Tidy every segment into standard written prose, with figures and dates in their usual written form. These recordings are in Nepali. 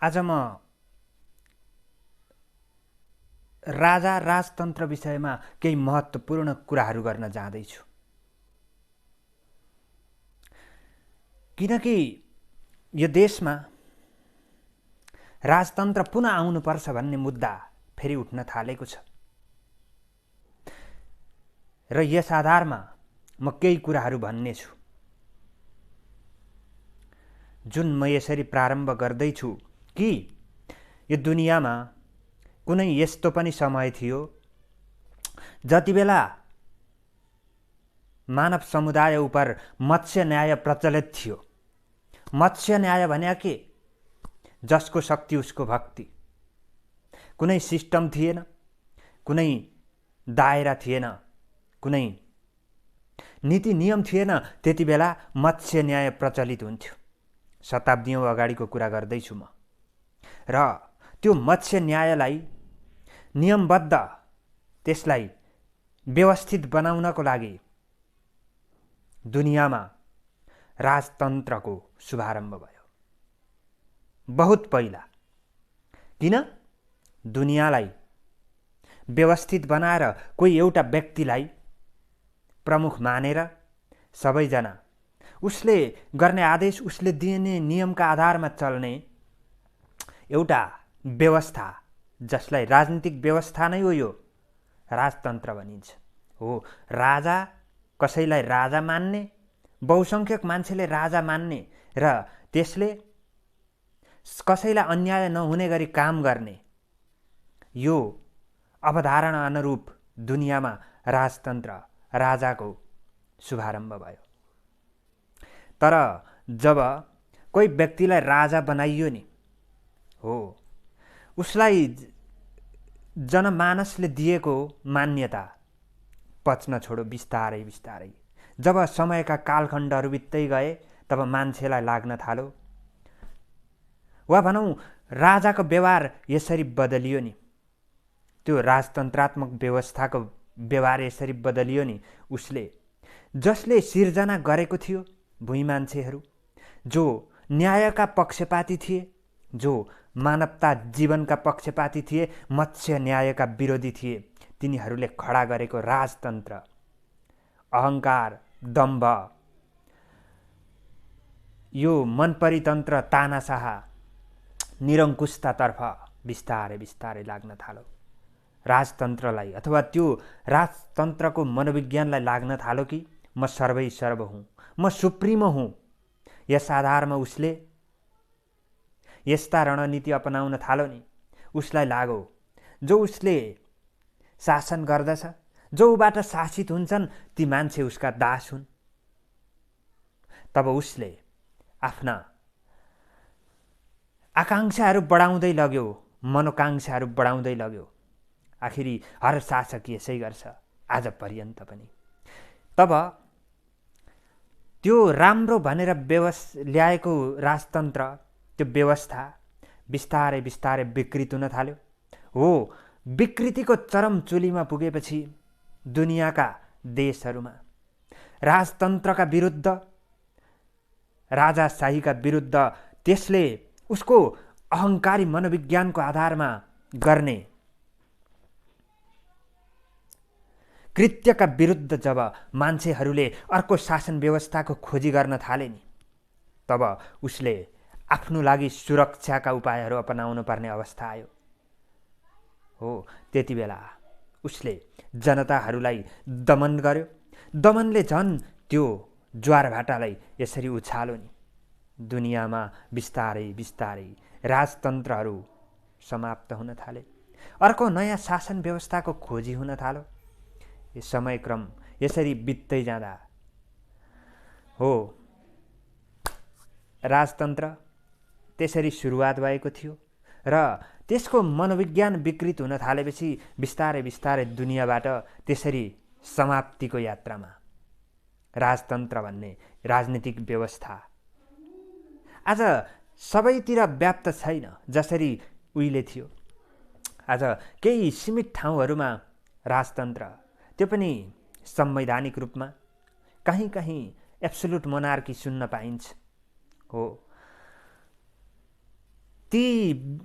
आज म राजा राजतन्त्र विषयमा केही महत्त्वपूर्ण कुराहरू गर्न जाँदैछु। किनकि यो देशमा राजतन्त्र पुनः आउनुपर्छ भन्ने मुद्दा फेरि उठ्न थालेको छ र यस आधारमा म केही कुराहरू भन्नेछु। जुन म यसरी प्रारम्भ गर्दैछु कि यो दुनियाँमा कुनै यस्तो पनि समय थियो जति बेला मानव समुदाय उप मत्स्य न्याय प्रचलित थियो। मत्स्य न्याय भने के? जसको शक्ति उसको भक्ति। कुनै सिस्टम थिएन, कुनै दायरा थिएन, कुनै नीति नियम थिएन। त्यति बेला मत्स्य न्याय प्रचलित हुन्थ्यो। शताब्दीौं अगाडिको कुरा गर्दैछु म। र त्यो मत्स्य न्यायलाई नियमबद्ध, त्यसलाई व्यवस्थित बनाउनको लागि दुनियाँमा राजतन्त्रको शुभारम्भ भयो। बहुत पहिला। किन? दुनियाँलाई व्यवस्थित बनाएर कोही एउटा व्यक्तिलाई प्रमुख मानेर सबैजना उसले गर्ने आदेश, उसले दिने नियमका आधारमा चल्ने एउटा व्यवस्था, जसलाई राजनीतिक व्यवस्था नै हो, यो राजतन्त्र भनिन्छ। हो, राजा कसैलाई राजा मान्ने, बहुसंख्यक मान्छेले राजा मान्ने र त्यसले कसैलाई अन्याय नहुने गरी काम गर्ने, यो अवधारणा अनुरूप दुनियाँमा राजतन्त्र, राजाको शुभारम्भ भयो। तर जब कोही व्यक्तिलाई राजा बनाइयो नि, हो, उसलाई जनमानसले दिएको मान्यता पच्न छोडो बिस्तारै बिस्तारै। जब समयका कालखण्डहरू बित्दै गए तब मान्छेलाई लाग्न थाल्यो, वा भनौँ राजाको व्यवहार यसरी बदलियो नि, त्यो राजतन्त्रात्मक व्यवस्थाको व्यवहार यसरी बदलियो नि, उसले जसले सिर्जना गरेको थियो भुइँ मान्छेहरू, जो न्यायका पक्षपाती थिए, जो मानवता जीवनका पक्षपाती थिए, मत्स्य न्यायका विरोधी थिए, तिनीहरूले खडा गरेको राजतन्त्र अहङ्कार, दम्भ, यो मनपरितन्त्र, तानाशाह, निरङ्कुशतातर्फ बिस्तारै बिस्तारै लाग्न थाल्यो। राजतन्त्रलाई अथवा त्यो राजतन्त्रको मनोविज्ञानलाई लाग्न थाल्यो कि म सर्वै सर्व हुँ, म सुप्रिमो हुँ। यस आधारमा उसले यस्ता रणनीति अपनाउन थाल्यो नि, उसलाई लाग्यो जो उसले शासन गर्दछ, जो ऊबाट शासित हुन्छन्, ती मान्छे उसका दास हुन्। तब उसले आफ्ना आकांक्षाहरू बढाउँदै लग्यो, मनोकांक्षाहरू बढाउँदै लग्यो। आखिरी हर शासक यसै गर्छ, आज पर्यन्त पनि। तब त्यो राम्रो भनेर ल्याएको राजतन्त्र, त्यो व्यवस्था बिस्तारै बिस्तारै विकृत हुन थाल्यो। हो, विकृतिको चरम चुलीमा पुगेपछि दुनियाँका देशहरूमा राजतन्त्रका विरुद्ध, राजाशाहीका विरुद्ध त्यसले उसको अहङ्कारी मनोविज्ञानको आधारमा गर्ने कृत्यका विरुद्ध जब मान्छेहरूले अर्को शासन व्यवस्थाको खोजी गर्न थाले नि, तब उसले आफ्नो लागि सुरक्षाका उपायहरू अपनाउनु पर्ने अवस्था आयो। हो, त्यति बेला उसले जनताहरूलाई दमन गर्यो। दमनले झन् त्यो ज्वारभाटालाई यसरी उछाल्यो नि, दुनियाँमा बिस्तारै बिस्तारै राजतन्त्रहरू समाप्त हुन थाले। अर्को नयाँ शासन व्यवस्थाको खोजी हुन थाल्यो। यो समयक्रम यसरी बित्दै जाँदा, हो, राजतन्त्र त्यसरी सुरुवात भएको थियो र त्यसको मनोविज्ञान विकृत हुन थालेपछि बिस्तारै बिस्तारै दुनियाँबाट त्यसरी समाप्तिको यात्रामा राजतन्त्र भन्ने राजनीतिक व्यवस्था आज सबैतिर व्याप्त छैन जसरी उहिले थियो। आज केही सीमित ठाउँहरूमा राजतन्त्र, त्यो पनि संवैधानिक रूपमा, कहीँ कहीँ एब्सोल्युट मोनार्की सुन्न पाइन्छ। हो, ती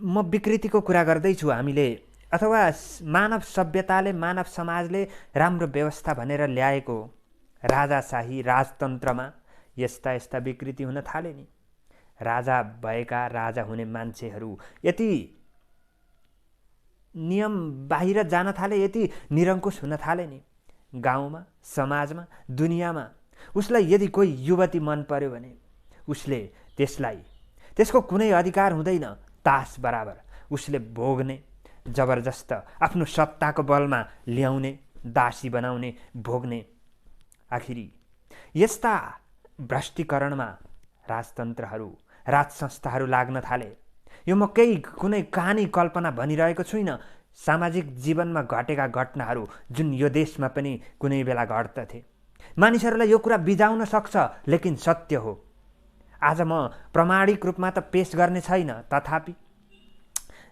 म विकृतिको कुरा गर्दैछु हामीले, अथवा मानव सभ्यताले मानव समाजले राम्रो व्यवस्था भनेर ल्याएको राजाशाही राजतन्त्रमा यस्ता यस्ता विकृति हुन थाले नि। राजा भएका राजा हुने मान्छेहरू यति नियम बाहिर जान थाले, यति निरङ्कुश हुन थाले नि। गाउँमा, समाजमा, दुनियाँमा उसलाई यदि कोही युवती मन पर्यो भने उसले त्यसको कुनै अधिकार हुँदैन। तास बराबर उसले भोग्ने, जबरजस्त आफ्नो सत्ताको बलमा ल्याउने, दासी बनाउने, भोग्ने। आखिरी यस्ता भ्रष्टीकरणमा राजतन्त्रहरू, राज संस्थाहरू लाग्न थाले। यो म कुनै कहानी कल्पना भनिरहेको छुइनँ। सामाजिक जीवनमा घटेका घटनाहरू जुन यो देशमा पनि कुनै बेला घट्दथे। मानिसहरूलाई यो कुरा बिजाउन सक्छ, लेकिन सत्य हो। आज म प्रमाणिक रूपमा त पेश गर्ने छैन, तथापि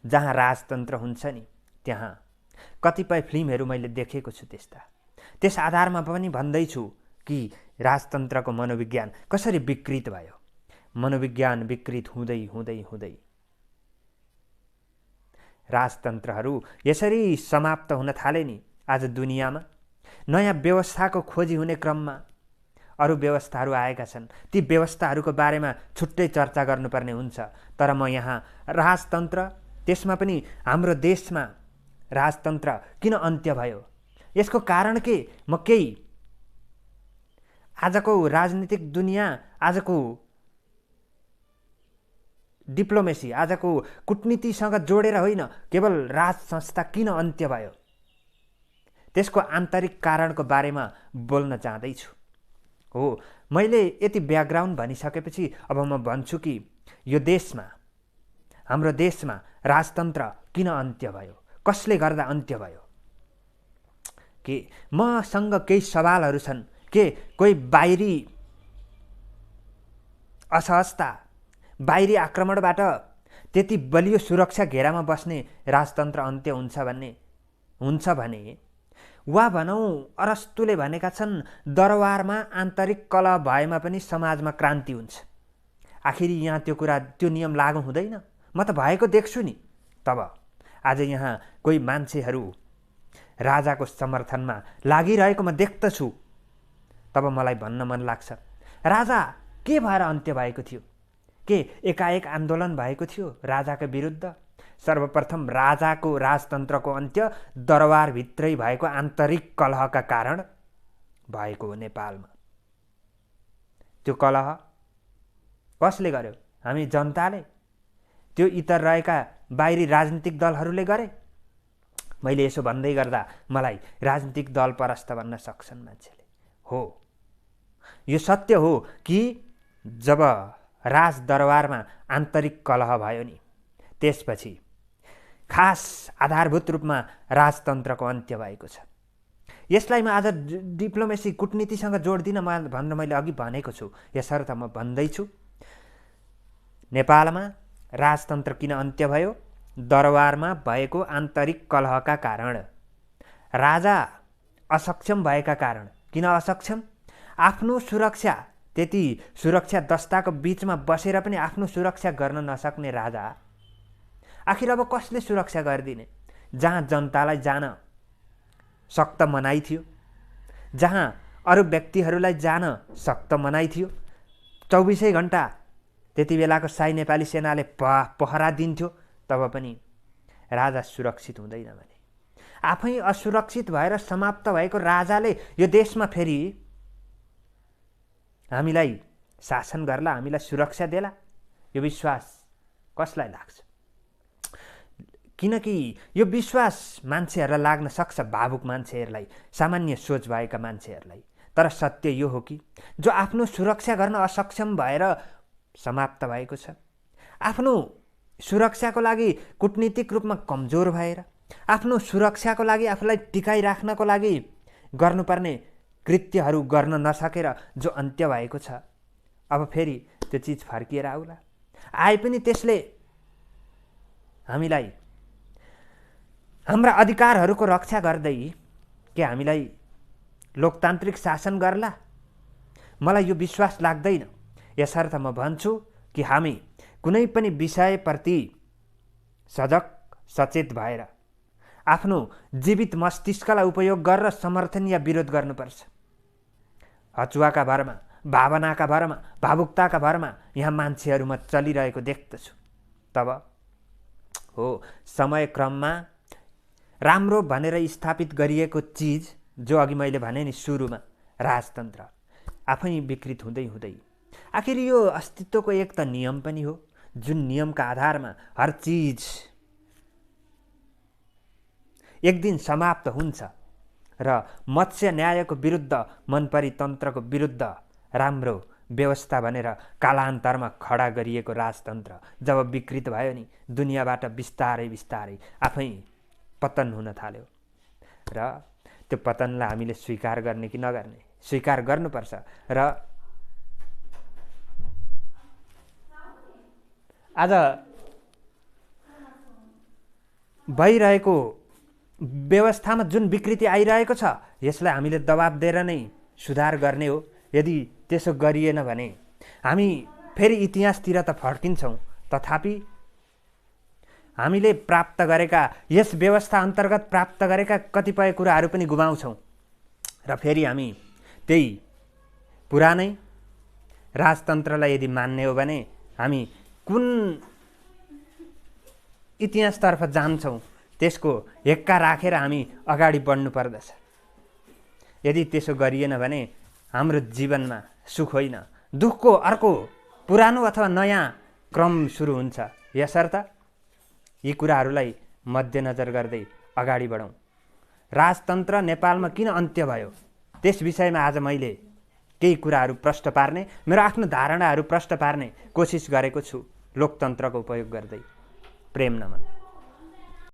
जहाँ राजतन्त्र हुन्छ नि त्यहाँ कतिपय फिल्महरू मैले देखेको छु। त्यस आधारमा पनि भन्दैछु कि राजतन्त्रको मनोविज्ञान कसरी विकृत भयो। मनोविज्ञान विकृत हुँदै हुँदै हुँदै राजतन्त्रहरू यसरी समाप्त हुन थाले नि। आज दुनियाँमा नयाँ व्यवस्थाको खोजी हुने क्रममा अरू व्यवस्थाहरू आएका छन्। ती व्यवस्थाहरूको बारेमा छुट्टै चर्चा गर्नुपर्ने हुन्छ। तर म यहाँ राजतन्त्र, त्यसमा पनि हाम्रो देशमा राजतन्त्र किन अन्त्य भयो, यसको कारण के, म केही आजको राजनीतिक दुनियाँ, आजको डिप्लोमेसी, आजको कूटनीतिसँग जोडेर होइन, केवल राज संस्था किन अन्त्य भयो त्यसको आन्तरिक कारणको बारेमा बोल्न चाहदैछु। हो, मैले यति ब्याकग्राउन्ड भनिसकेपछि अब म भन्छु कि यो देशमा, हाम्रो देशमा राजतन्त्र किन अन्त्य भयो, कसले गर्दा अन्त्य भयो। के मसँग केही सवालहरू छन्। के कोही बाहिरी असहजता, बाहिरी आक्रमणबाट त्यति बलियो सुरक्षा घेरामा बस्ने राजतन्त्र अन्त्य हुन्छ भने वा भनौँ अरस्तुले भनेका छन् दरबारमा आन्तरिक कलह भएमा पनि समाजमा क्रान्ति हुन्छ। आखिरी यहाँ त्यो नियम लागू हुँदैन? म त भएको देख्छु नि। तब आज यहाँ कोही मान्छेहरू राजाको समर्थनमा लागिरहेको म देख्दछु। तब मलाई भन्न मन लाग्छ, राजा के भएर अन्त्य भएको थियो? के एकाएक आन्दोलन भएको थियो राजाका विरुद्ध? सर्वप्रथम राजाको राजतन्त्रको अन्त्य दरबारभित्रै भएको आन्तरिक कलहका कारण भएको हो नेपालमा। त्यो कलह कसले गर्यो? हामी जनताले? त्यो इतर रहेका बाहिरी राजनीतिक दलहरूले गरे? मैले यसो भन्दै गर्दा मलाई राजनीतिक दल परस्त भन्न सक्छन् मान्छेले। हो, यो सत्य हो कि जब राज दरबारमा आन्तरिक कलह भयो नि, त्यसपछि खास आधारभूत रूपमा राजतन्त्रको अन्त्य भएको छ। यसलाई म आज डिप्लोमेसी, कूटनीतिसँग जोड्दिन भनेर मैले अघि भनेको छु। यसर्थ म भन्दैछु, नेपालमा राजतन्त्र किन अन्त्य भयो? दरबारमा भएको आन्तरिक कलहका कारण। राजा असक्षम भएका कारण। किन असक्षम? आफ्नो सुरक्षा, त्यति सुरक्षा दस्ताको बीचमा बसेर पनि आफ्नो सुरक्षा गर्न नसक्ने राजा आखिर अब कसले सुरक्षा गरिदिने? जहाँ जनतालाई जान सख्त मनाइ थियो, जहाँ अरू व्यक्तिहरूलाई जान सख्त मनाइ थियो, 24 घण्टा त्यति बेलाको शाही नेपाली सेनाले पहरा दिन्थ्यो, तब पनि राजा सुरक्षित हुँदैन भने आफै असुरक्षित भएर समाप्त भएको राजाले यो देशमा फेरि हामीलाई शासन गर्ला, हामीलाई सुरक्षा देला? यो विश्वास कसलाई लाग्छ? किनकि यो विश्वास मान्छेहरूलाई लाग्न सक्छ, भावुक मान्छेहरूलाई, सामान्य सोच भएका मान्छेहरूलाई। तर सत्य यो हो कि जो आफ्नो सुरक्षा गर्न असक्षम भएर समाप्त भएको छ, आफ्नो सुरक्षाको लागि कूटनीतिक रूपमा कमजोर भएर, आफ्नो सुरक्षाको लागि आफूलाई टिकाइराख्नको लागि गर्नुपर्ने कृत्यहरू गर्न नसकेर जो अन्त्य भएको छ, अब फेरि त्यो चिज फर्किएर आउला। आए पनि त्यसले हामीलाई हाम्रा अधिकारहरूको रक्षा गर्दै के हामीलाई लोकतान्त्रिक शासन गर्ला? मलाई यो विश्वास लाग्दैन। यसर्थ म भन्छु कि हामी कुनै पनि विषयप्रति सजग सचेत भएर आफ्नो जीवित मस्तिष्कलाई उपयोग गरेर समर्थन या विरोध गर्नुपर्छ। हचुवाका भरमा, भावनाका भरमा, भावुकताका भरमा यहाँ मान्छेहरू म चलिरहेको देख्दछु। तब हो समयक्रममा राम्रो भनेर स्थापित गरिएको चिज, जो अघि मैले भने नि सुरुमा, राजतन्त्र आफै विकृत हुँदै हुँदै आखिर यो अस्तित्वको एक त नियम पनि हो, जुन नियमका आधारमा हर चिज एक दिन समाप्त हुन्छ र मत्स्य न्यायको विरुद्ध, मनपरी तन्त्रको विरुद्ध राम्रो व्यवस्था भनेर कालान्तरमा खडा गरिएको राजतन्त्र जब विकृत भयो नि, दुनियाँबाट बिस्तारै बिस्तारै आफै पतन हुन थाल्यो। र त्यो पतनलाई हामीले स्वीकार गर्ने कि नगर्ने? स्वीकार गर्नुपर्छ। र आज भइरहेको व्यवस्थामा जुन विकृति आइरहेको छ, यसलाई हामीले दबाब दिएर नै सुधार गर्ने हो। यदि त्यसो गरिएन भने हामी फेरि इतिहासतिर त फर्किन्छौँ, तथापि हामीले प्राप्त गरेका, यस व्यवस्था अन्तर्गत प्राप्त गरेका कतिपय कुराहरू पनि गुमाउँछौँ र फेरि हामी त्यही पुरानै राजतन्त्रलाई यदि मान्ने हो भने हामी कुन इतिहासतर्फ जान्छौँ त्यसको हेक्का राखेर हामी अगाडि बढ्नु पर्दछ। यदि त्यसो गरिएन भने हाम्रो जीवनमा सुख होइन, दुःखको अर्को पुरानो अथवा नयाँ क्रम सुरु हुन्छ। यसर्थ यी कुराहरूलाई मध्यनजर गर्दै अगाडि बढौँ। राजतन्त्र नेपालमा किन अन्त्य भयो, त्यस विषयमा आज मैले केही कुराहरू प्रश्न पार्ने, मेरो आफ्नो धारणाहरू प्रश्न पार्ने कोसिस गरेको छु, लोकतन्त्रको उपयोग गर्दै। प्रेम नमन।